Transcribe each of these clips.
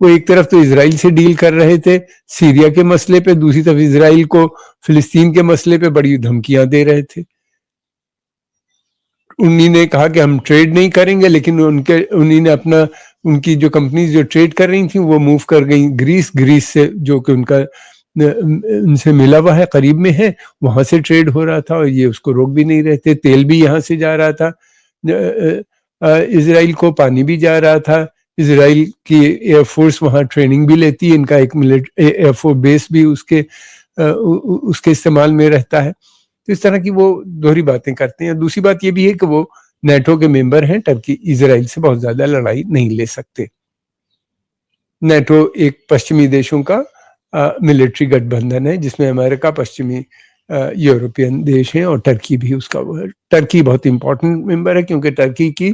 وہ ایک طرف تو اسرائیل سے ڈیل کر رہے تھے سیریا کے مسئلے پہ، دوسری طرف اسرائیل کو فلسطین کے مسئلے پہ بڑی دھمکیاں دے رہے تھے. انہی نے کہا کہ ہم ٹریڈ نہیں کریں گے، لیکن انہی نے ان کی جو کمپنیز جو ٹریڈ کر رہی تھیں وہ موو کر گئیں گریس سے، جو کہ ان سے ملا ہوا ہے، قریب میں ہے، وہاں سے ٹریڈ ہو رہا تھا اور یہ اس کو روک بھی نہیں رہے تھے. تیل بھی یہاں سے جا رہا تھا اسرائیل کو، پانی بھی جا رہا تھا. اسرائیل کی ایئر فورس وہاں ٹریننگ بھی لیتی ہے، ان کا ایک ایئر فورس بیس بھی اس کے استعمال میں رہتا ہے. تو اس طرح کی وہ دوہری باتیں کرتے ہیں. دوسری بات یہ بھی ہے کہ وہ نیٹو کے ممبر ہیں. ٹرکی اسرائیل سے بہت زیادہ لڑائی نہیں لے سکتے. نیٹو ایک پشچمی دیشوں کا ملٹری گٹھ بندھن ہے جس میں امریکہ، پشچمی یورپین دیش ہیں اور ٹرکی بھی اس کا وہ ہے. ٹرکی بہت امپورٹنٹ ممبر ہے کیونکہ ٹرکی کی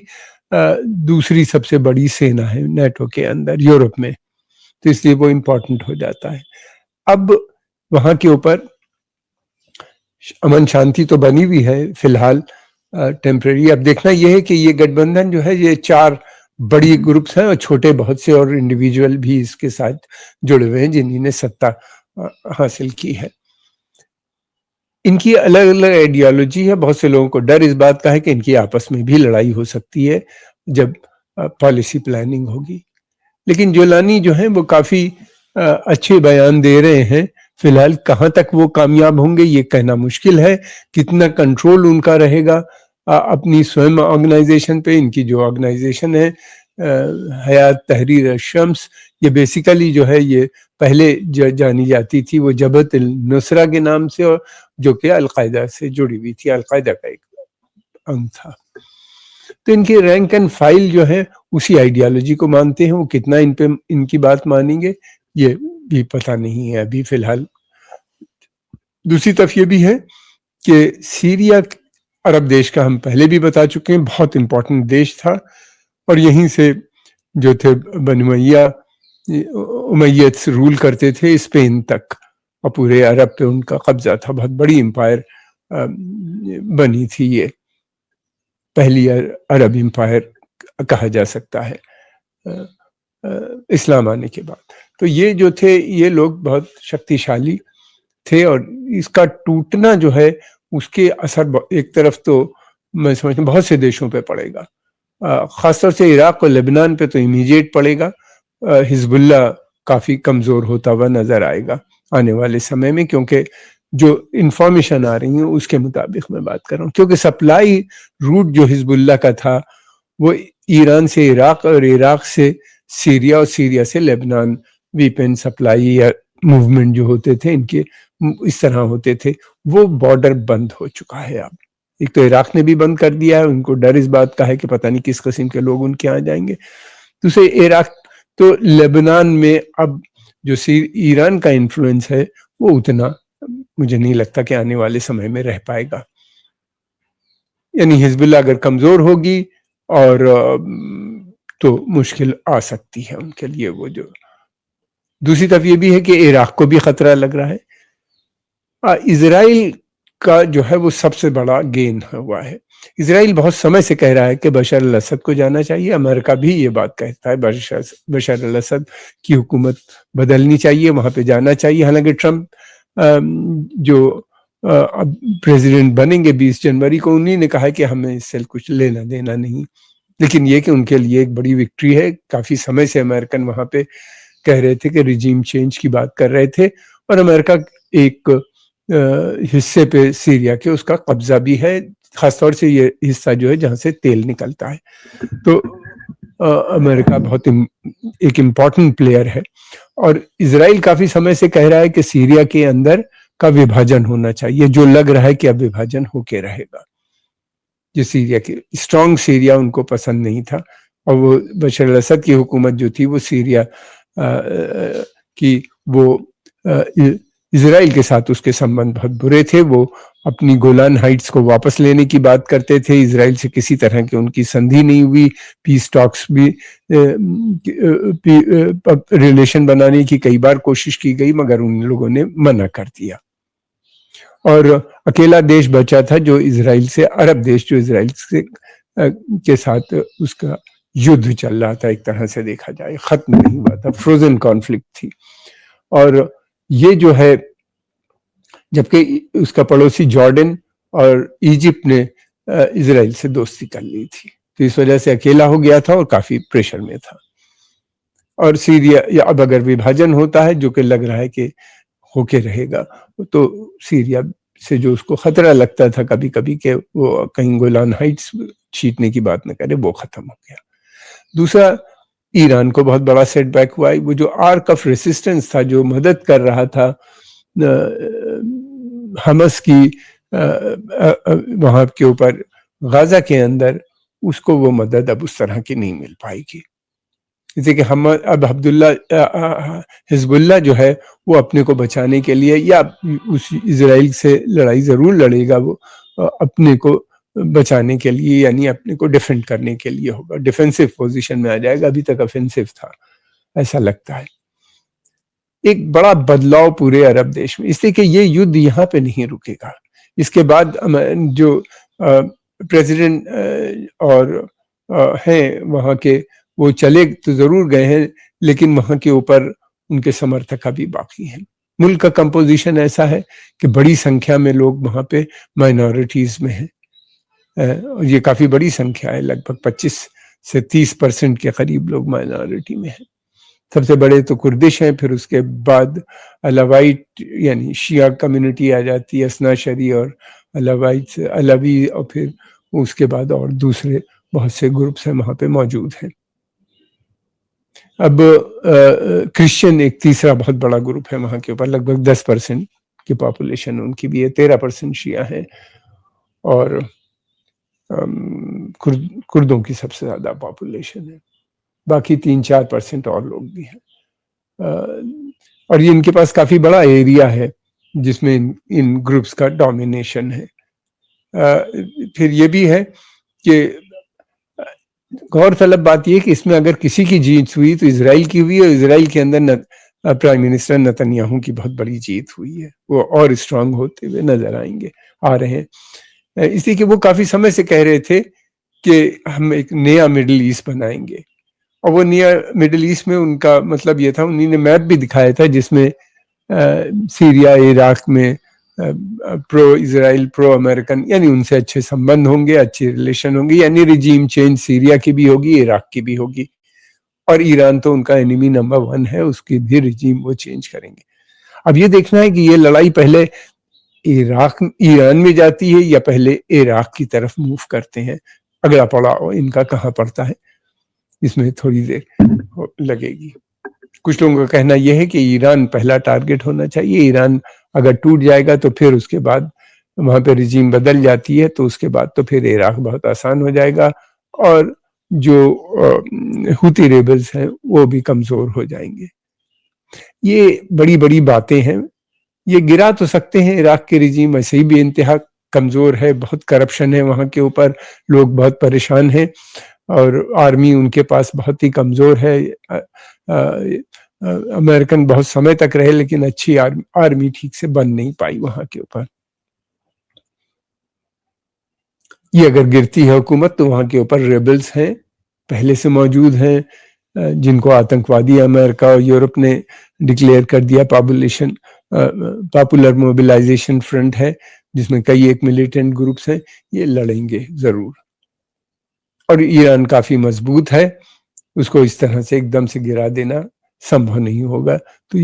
دوسری سب سے بڑی سینا ہے نیٹو کے اندر یورپ میں، تو اس لیے وہ امپورٹنٹ ہو جاتا ہے. اب وہاں کے اوپر امن شانتی تو بنی ہوئی ہے فی الحال ٹیمپریری. اب دیکھنا یہ ہے کہ یہ گٹھ بندھن جو ہے یہ 4 بڑی گروپس ہیں اور چھوٹے بہت سے اور انڈیویجول بھی اس کے ساتھ جڑے ہوئے ہیں جنہوں نے ستہ حاصل کی ہے. ان کی الگ الگ آئیڈیالوجی ہے. بہت سے لوگوں کو ڈر اس بات کا ہے کہ ان کی آپس میں بھی لڑائی ہو سکتی ہے جب پالیسی پلاننگ ہوگی. لیکن جولانی جو ہیں وہ کافی اچھے بیان دے رہے ہیں. فی الحال کہاں تک وہ کامیاب ہوں گے یہ کہنا مشکل ہے. کتنا کنٹرول ان کا رہے گا اپنی سوئم آرگنائزیشن پہ. ان کی جو آرگنائزیشن ہے حیات تحریر الشمس، یہ بیسیکلی جو ہے یہ پہلے جانی جاتی تھی وہ جبہت النصرہ کے نام سے، اور جو کہ القاعدہ سے جڑی ہوئی تھی، القاعدہ کا ایک انگ تھا. تو ان کے رینک اینڈ فائل جو ہے اسی آئیڈیالوجی کو مانتے ہیں. وہ کتنا ان کی بات مانیں گے یہ بھی پتہ نہیں ہے ابھی فی الحال. دوسری طرف یہ بھی ہے کہ سیریا عرب دیش کا ہم پہلے بھی بتا چکے ہیں، بہت امپورٹنٹ دیش تھا، اور یہیں سے جو تھے بنو امیت رول کرتے تھے اسپین تک، اور پورے عرب پہ ان کا قبضہ تھا. بہت بڑی امپائر بنی تھی، یہ پہلی عرب امپائر کہا جا سکتا ہے اسلام آنے کے بعد. تو یہ جو تھے یہ لوگ بہت شکتیشالی تھے، اور اس کا ٹوٹنا جو ہے اس کے اثر ایک طرف تو میں سمجھتا ہوں بہت سے دیشوں پہ پڑے گا، خاص طور سے عراق اور لبنان پہ تو امیڈیٹ پڑے گا. حزب اللہ کافی کمزور ہوتا ہوا نظر آئے گا آنے والے سمے میں، کیونکہ جو انفارمیشن آ رہی ہیں اس کے مطابق میں بات کر رہا ہوں. کیونکہ سپلائی روٹ جو حزب اللہ کا تھا وہ ایران سے عراق اور عراق سے سیریا اور سیریا سے لبنان ویپن سپلائی یا موومنٹ جو ہوتے تھے ان کے اس طرح ہوتے تھے، وہ بارڈر بند ہو چکا ہے. اب ایک تو عراق نے بھی بند کر دیا ہے، ان کو ڈر اس بات کا ہے کہ پتہ نہیں کس قسم کے لوگ ان کے یہاں جائیں گے. دوسرے عراق تو لبنان میں اب جو ایران کا انفلوئنس ہے وہ اتنا مجھے نہیں لگتا کہ آنے والے سمے میں رہ پائے گا. یعنی حزب اللہ اگر کمزور ہوگی اور تو مشکل آ سکتی ہے ان کے لیے. وہ جو دوسری طرف یہ بھی ہے کہ عراق کو بھی خطرہ لگ رہا ہے. اسرائیل کا جو ہے وہ سب سے بڑا گین ہوا ہے. اسرائیل بہت سمے سے کہہ رہا ہے کہ بشار الاسد کو جانا چاہیے. امریکہ بھی یہ بات کہتا ہے بشار الاسد کی حکومت بدلنی چاہیے، وہاں پہ جانا چاہیے. حالانکہ ٹرمپ جو اب پریزیڈنٹ بنیں گے 20 جنوری کو، انہی نے کہا کہ ہمیں اس سے کچھ لینا دینا نہیں. لیکن یہ کہ ان کے لیے ایک بڑی وکٹری ہے. کافی سمے سے امریکن وہاں پہ کہہ رہے تھے کہ ریجیم چینج کی بات کر رہے تھے، اور امریکہ ایک حصے پہ سیریا کے اس کا قبضہ بھی ہے، خاص طور سے یہ حصہ جو ہے جہاں سے تیل نکلتا ہے. تو امریکہ بہت ایک امپورٹنٹ پلیئر ہے. اور اسرائیل کافی سمے سے کہہ رہا ہے کہ سیریا کے اندر کا وبھاجن ہونا چاہیے، جو لگ رہا ہے کہ اب وبھاجن ہو کے رہے گا. جو سیریا کی اسٹرانگ سیریا ان کو پسند نہیں تھا، اور وہ بشار الاسد کی حکومت جو تھی وہ سیریا کی وہ اسرائیل کے ساتھ اس کے سمبند بہت برے تھے. وہ اپنی گولان ہائٹس کو واپس لینے کی بات کرتے تھے. اسرائیل سے کسی طرح کی ان کی سندھی نہیں ہوئی. پیس ٹاکس بھی ریلیشن بنانے کی کئی بار کوشش کی گئی مگر ان لوگوں نے منع کر دیا. اور اکیلا دیش بچا تھا جو اسرائیل سے، عرب دیش جو اسرائیل سے کے ساتھ اس کا یدھ چل رہا تھا ایک طرح سے دیکھا جائے، ختم نہیں ہوا تھا، فروزن کانفلکٹ تھی. اور یہ جو ہے جبکہ اس کا پڑوسی جارڈن اور ایجپٹ نے اسرائیل سے دوستی کر لی تھی، تو اس وجہ سے اکیلا ہو گیا تھا اور کافی پریشر میں تھا. اور سیریا اب اگر وبھاجن ہوتا ہے جو کہ لگ رہا ہے کہ ہو کے رہے گا، تو سیریا سے جو اس کو خطرہ لگتا تھا کبھی کبھی کہ وہ کہیں گولان ہائٹس چھیننے کی بات نہ کرے، وہ ختم ہو گیا. دوسرا، ایران کو بہت بڑا سیٹ بیک ہوا ہے. وہ جو آرک آف ریسسٹنس تھا، جو مدد کر رہا تھا حماس کی وہاں کے اوپر غزہ کے اندر، اس کو وہ مدد اب اس طرح کی نہیں مل پائے گی. جیسے کہ ہم اب حزب اللہ جو ہے وہ اپنے کو بچانے کے لیے، یا اس اسرائیل سے لڑائی ضرور لڑے گا، وہ اپنے کو بچانے کے لیے، یعنی اپنے کو ڈیفینڈ کرنے کے لیے ہوگا، ڈیفینسو پوزیشن میں آ جائے گا. ابھی تک افینسو تھا ایسا لگتا ہے. ایک بڑا بدلاؤ پورے عرب دیش میں، اس لیے کہ یہ یدھ یہاں پہ نہیں رکے گا. اس کے بعد جو پریزیڈنٹ اور ہیں وہاں کے، وہ چلے تو ضرور گئے ہیں، لیکن وہاں کے اوپر ان کے سمرتھک ابھی باقی ہیں. ملک کا کمپوزیشن ایسا ہے کہ بڑی سنکھیا میں لوگ وہاں پہ مائنورٹیز میں ہیں. یہ کافی بڑی سنکھیا ہے، لگ بھگ 25 سے 30% کے قریب لوگ مائنورٹی میں ہیں. سب سے بڑے تو کردش ہیں، پھر اس کے بعد علوائٹ یعنی شیعہ کمیونٹی آ جاتی ہے، اثنا شری اور علوائٹ علوی، اور پھر اس کے بعد اور دوسرے بہت سے گروپس ہیں وہاں پہ موجود ہیں. اب کرسچن ایک تیسرا بہت بڑا گروپ ہے وہاں کے اوپر، لگ بھگ 10% کی پاپولیشن ان کی بھی ہے. 13% شیعہ ہیں، اور کردوں کی سب سے زیادہ پاپولیشن ہے. باقی 3-4% اور لوگ بھی ہیں. اور یہ ان کے پاس کافی بڑا ایریا ہے جس میں ان گروپس کا ڈومینیشن ہے. پھر یہ بھی ہے کہ غور طلب بات یہ کہ اس میں اگر کسی کی جیت ہوئی تو اسرائیل کی ہوئی، اور اسرائیل کے اندر پرائم منسٹر نتنیاہو کی بہت بڑی جیت ہوئی ہے. وہ اور اسٹرانگ ہوتے ہوئے نظر آ رہے ہیں. اس لیے کہ وہ کافی سمے سے کہہ رہے تھے کہ ہم ایک نیا مڈل ایسٹ بنائیں گے، اور وہ نیا مڈل ایسٹ میں ان کا مطلب یہ تھا، انہوں نے میپ بھی دکھایا تھا جس میں سیریا، عراق میں پرو اسرائیل، پرو امریکن، یعنی ان سے اچھے سمبند ہوں گے، اچھے ریلیشن ہوں گے، یعنی ریجیم چینج سیریا کی بھی ہوگی، عراق کی بھی ہوگی. اور ایران تو ان کا انیمی نمبر 1 ہے، اس کی بھی ریجیم وہ چینج کریں گے. اب یہ دیکھنا ہے کہ یہ لڑائی پہلے ایران میں جاتی ہے یا پہلے عراق کی طرف موو کرتے ہیں. اگلا پڑاؤ ان کا کہاں پڑتا ہے، اس میں تھوڑی دیر لگے گی. کچھ لوگوں کا کہنا یہ ہے کہ ایران پہلا ٹارگٹ ہونا چاہیے. ایران اگر ٹوٹ جائے گا تو پھر اس کے بعد وہاں پہ رجیم بدل جاتی ہے، تو اس کے بعد تو پھر عراق بہت آسان ہو جائے گا، اور جو ہوتی ریبلز ہیں وہ بھی کمزور ہو جائیں گے. یہ بڑی بڑی باتیں ہیں. یہ گرا تو سکتے ہیں، عراق کے رجیم ایسے ہی بھی انتہا کمزور ہے، بہت کرپشن ہے وہاں کے اوپر، لوگ بہت پریشان ہیں، اور آرمی ان کے پاس بہت ہی کمزور ہے. امریکن بہت سمے تک رہے لیکن اچھی آرمی ٹھیک سے بن نہیں پائی وہاں کے اوپر. یہ اگر گرتی ہے حکومت تو وہاں کے اوپر ریبلز ہیں، پہلے سے موجود ہیں، جن کو آتنکوادی امریکہ اور یورپ نے ڈکلیئر کر دیا. پاپولر موبلائزیشن فرنٹ ہے جس میں کئی ایک ملیٹنٹ گروپس ہیں. یہ لڑیں گے ضرور، اور ایران کافی مضبوط ہے، اس کو اس طرح سے ایک دم سے گرا دینا سمبھو نہیں ہوگا. تو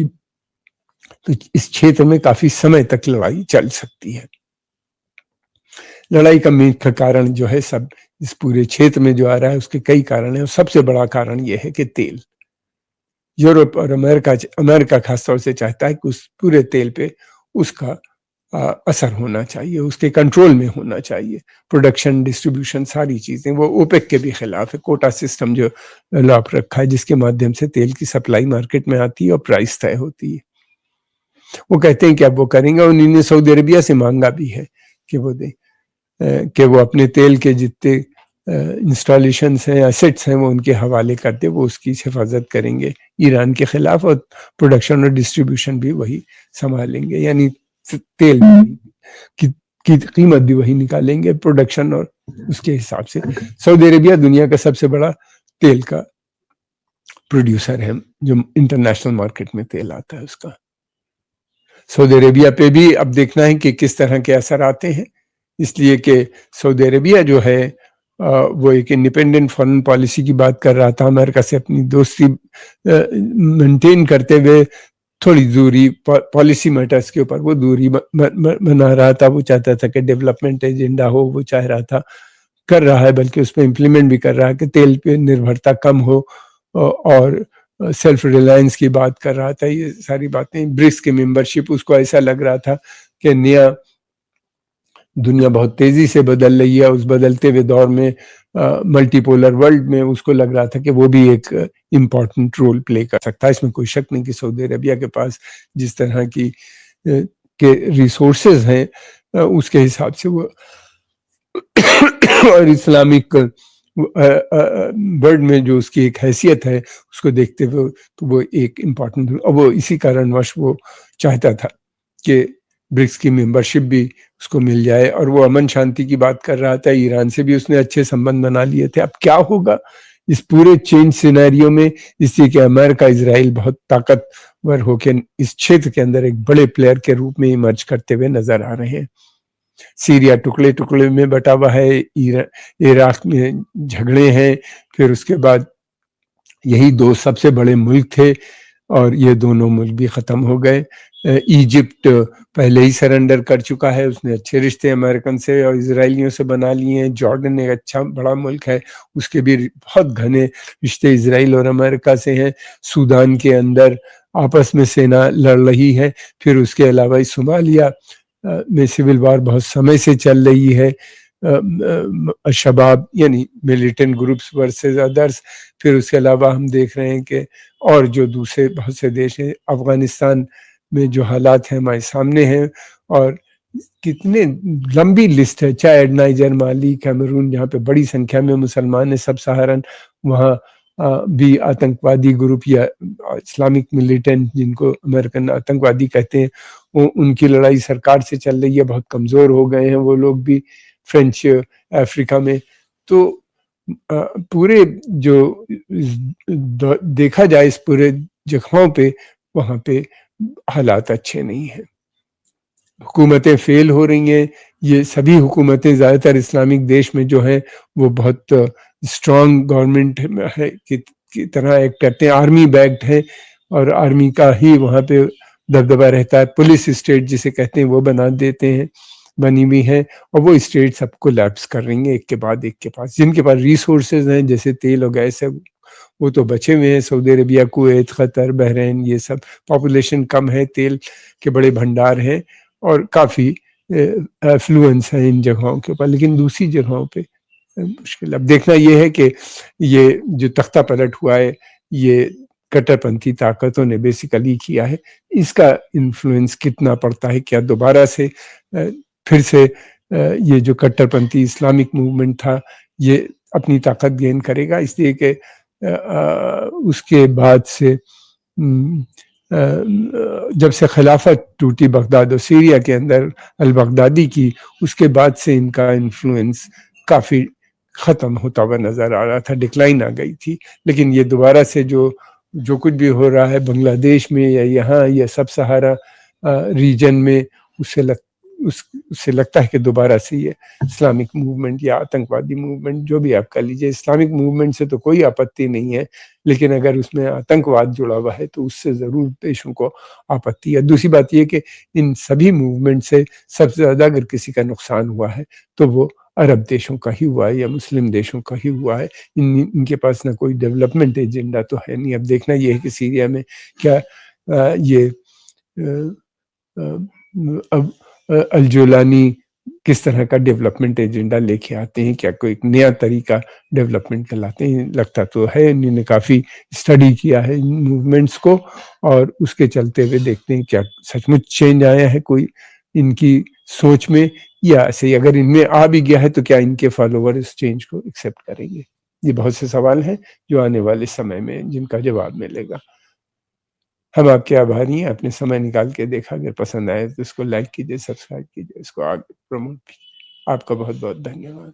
اس چھیتر میں کافی سمے تک لڑائی چل سکتی ہے. لڑائی کا مین کارن جو ہے، سب اس پورے چھیتر میں جو آ رہا ہے اس کے کئی کارن ہیں، اور سب سے بڑا کارن یہ ہے کہ تیل. یورپ اور امریکہ خاص طور سے چاہتا ہے کہ اس پورے تیل پہ اس کا اثر ہونا چاہیے، اس کے کنٹرول میں ہونا چاہیے. پروڈکشن، ڈسٹریبیوشن، ساری چیزیں. وہ اوپیک کے بھی خلاف ہے. کوٹا سسٹم جو لاپ رکھا ہے جس کے مادھیم سے تیل کی سپلائی مارکیٹ میں آتی ہے اور پرائس طے ہوتی ہے. وہ کہتے ہیں کہ اب وہ کریں گے، اور انہوں نے سعودی عربیہ سے مانگا بھی ہے کہ وہ دیں، کہ وہ اپنے تیل کے جتنے انسٹالیشنز ہیں، ایسٹس ہیں، وہ ان کے حوالے کرتے، وہ اس کی حفاظت کریں گے ایران کے خلاف، اور پروڈکشن اور ڈسٹریبیوشن بھی وہی سنبھالیں گے، یعنی تیل کی قیمت بھی وہی نکالیں گے، پروڈکشن اور اس کے حساب سے. سعودی عربیہ دنیا کا سب سے بڑا تیل کا پروڈیوسر ہے جو انٹرنیشنل مارکیٹ میں تیل آتا ہے اس کا. سعودی عربیہ پہ بھی اب دیکھنا ہے کہ کس طرح کے اثر آتے ہیں، اس لیے کہ سعودی عربیہ جو ہے وہ ایک انڈیپینڈنٹ فارن پالیسی کی بات کر رہا تھا، امریکہ سے اپنی دوستی مینٹین کرتے ہوئے تھوڑی دوری پالیسی میٹرز کے اوپر وہ دوری بنا رہا تھا. وہ چاہتا تھا کہ ڈیولپمنٹ ایجنڈا ہو، وہ چاہ رہا تھا، کر رہا ہے، بلکہ اس پہ امپلیمنٹ بھی کر رہا ہے کہ تیل پہ نربھرتا کم ہو اور سیلف ریلائنس کی بات کر رہا تھا. یہ ساری باتیں برکس کی ممبرشپ، اس کو ایسا لگ رہا تھا کہ نیا دنیا بہت تیزی سے بدل رہی ہے، اس بدلتے ہوئے دور میں ملٹی پولر ورلڈ میں اس کو لگ رہا تھا کہ وہ بھی ایک امپورٹنٹ رول پلے کر سکتا ہے. اس میں کوئی شک نہیں کہ سعودی عربیہ کے پاس جس طرح کی کے ریسورسز ہیں اس کے حساب سے وہ اور اسلامک ورلڈ میں جو اس کی ایک حیثیت ہے اس کو دیکھتے ہوئے تو وہ ایک امپورٹنٹ، وہ اسی کارن وش وہ چاہتا تھا کہ برکس کی ممبرشپ بھی اس کو مل جائے. اور وہ امن شانتی کی بات کر رہا تھا، ایران سے بھی اس نے اچھے سمبند بنا لیے تھے. اب کیا ہوگا اس پورے چینج سینیریو میں، اس لیے کہ امریکہ اسرائیل بہت طاقتور ہو کے اس چھیتر کے اندر ایک بڑے پلیئر کے روپ میں ایمرج کرتے ہوئے نظر آ رہے ہیں. سیریا ٹکڑے ٹکڑے میں بٹا ہوا ہے، عراق میں جھگڑے ہیں، پھر اس کے بعد یہی دو سب سے بڑے ملک تھے اور یہ دونوں ملک بھی ختم ہو گئے. ایجپٹ پہلے ہی سرنڈر کر چکا ہے، اس نے اچھے رشتے امریکن سے اور اسرائیلیوں سے بنا لیے ہیں. جارڈن ایک اچھا بڑا ملک ہے، اس کے بھی بہت گھنے رشتے اسرائیل اور امریکہ سے ہیں. سودان کے اندر آپس میں سینا لڑ رہی ہے. پھر اس کے علاوہ صومالیہ میں سول وار بہت سمے سے چل رہی ہے، شباب یعنی ملیٹنٹ گروپس ورسز ادرس. پھر اس کے علاوہ ہم دیکھ رہے ہیں کہ اور جو دوسرے بہت سے دیش ہیں، افغانستان میں جو حالات ہیں ہمارے سامنے ہیں، اور کتنے لمبی لسٹ ہے، چاہے نائجر، مالی، کیمرون جہاں پہ بڑی سنکھیا میں مسلمان ہیں، سب سہارن وہاں بھی آتنکوادی گروپ یا اسلامک ملیٹنٹ جن کو امریکن آتنکوادی کہتے ہیں، ان کی لڑائی سرکار سے چل رہی ہے. بہت کمزور ہو گئے ہیں وہ لوگ بھی فرینچ افریقہ میں. تو پورے جو دیکھا جائے اس پورے جگہوں پہ وہاں پہ حالات اچھے نہیں ہیں. حکومتیں فیل ہو رہی ہیں. یہ سبھی حکومتیں زیادہ تر اسلامک دیش میں جو ہیں وہ بہت اسٹرانگ گورنمنٹ ہے کی طرح ایک کرتے ہیں، آرمی بیکڈ ہے اور آرمی کا ہی وہاں پہ دبدبہ رہتا ہے. پولیس اسٹیٹ جسے کہتے ہیں وہ بنا دیتے ہیں، بنی ہوئی ہیں، اور وہ اسٹیٹ سب کو لیپس کر رہی ہیں ایک کے بعد ایک کے پاس. جن کے پاس ریسورسز ہیں جیسے تیل اور گیس ہے وہ تو بچے ہوئے ہیں. سعودی عربیہ، کویت، قطر، بحرین، یہ سب پاپولیشن کم ہے، تیل کے بڑے بھنڈار ہیں اور کافی ایفلوئنس ہے ان جگہوں کے اوپر. لیکن دوسری جگہوں پہ مشکل. اب دیکھنا یہ ہے کہ یہ جو تختہ پلٹ ہوا ہے یہ کٹر پنتھی طاقتوں نے بیسیکلی کیا ہے، اس کا انفلوئنس کتنا پڑتا ہے. کیا دوبارہ سے پھر سے یہ جو کٹر پنتھی اسلامک موومنٹ تھا یہ اپنی طاقت گین کرے گا؟ اس لیے کہ اس کے بعد سے جب سے خلافت ٹوٹی بغداد و سیریا کے اندر البغدادی کی، اس کے بعد سے ان کا انفلوئنس کافی ختم ہوتا ہوا نظر آ رہا تھا، ڈکلائن آ گئی تھی. لیکن یہ دوبارہ سے جو کچھ بھی ہو رہا ہے بنگلہ دیش میں یا یہاں یا سب سہارا ریجن میں، اس سے لگتا ہے کہ دوبارہ سے یہ اسلامک موومنٹ یا آتنکوادی موومنٹ جو بھی آپ کر لیجئے، اسلامک موومنٹ سے تو کوئی آپتی نہیں ہے، لیکن اگر اس میں آتنکواد جڑا ہوا ہے تو اس سے ضرور دیشوں کو آپتی ہے. دوسری بات یہ کہ ان سبھی موومنٹ سے سب سے زیادہ اگر کسی کا نقصان ہوا ہے تو وہ عرب دیشوں کا ہی ہوا ہے یا مسلم دیشوں کا ہی ہوا ہے. ان کے پاس نہ کوئی ڈیولپمنٹ ایجنڈا تو ہے نہیں. اب دیکھنا یہ ہے کہ سیریا میں کیا یہ اب الجولانی کس طرح کا ڈیولپمنٹ ایجنڈا لے کے آتے ہیں، کیا کوئی ایک نیا طریقہ ڈیولپمنٹ کا لاتے ہیں. لگتا تو ہے انہوں نے کافی اسٹڈی کیا ہے ان موومنٹس کو، اور اس کے چلتے ہوئے دیکھتے ہیں کیا سچ مچ چینج آیا ہے کوئی ان کی سوچ میں، یا ایسے ہی اگر ان میں آ بھی گیا ہے تو کیا ان کے فالوور اس چینج کو ایکسیپٹ کریں گے. یہ بہت سے سوال ہیں جو آنے والے سمے میں جن کا جواب ملے گا. ہم آپ کے آبھاری ہیں، اپنے سمے نکال کے دیکھا. اگر پسند آئے تو اس کو لائک کیجئے، سبسکرائب کیجئے، اس کو آگے پروموٹ کیجئے. آپ کا بہت بہت دھنیہ واد.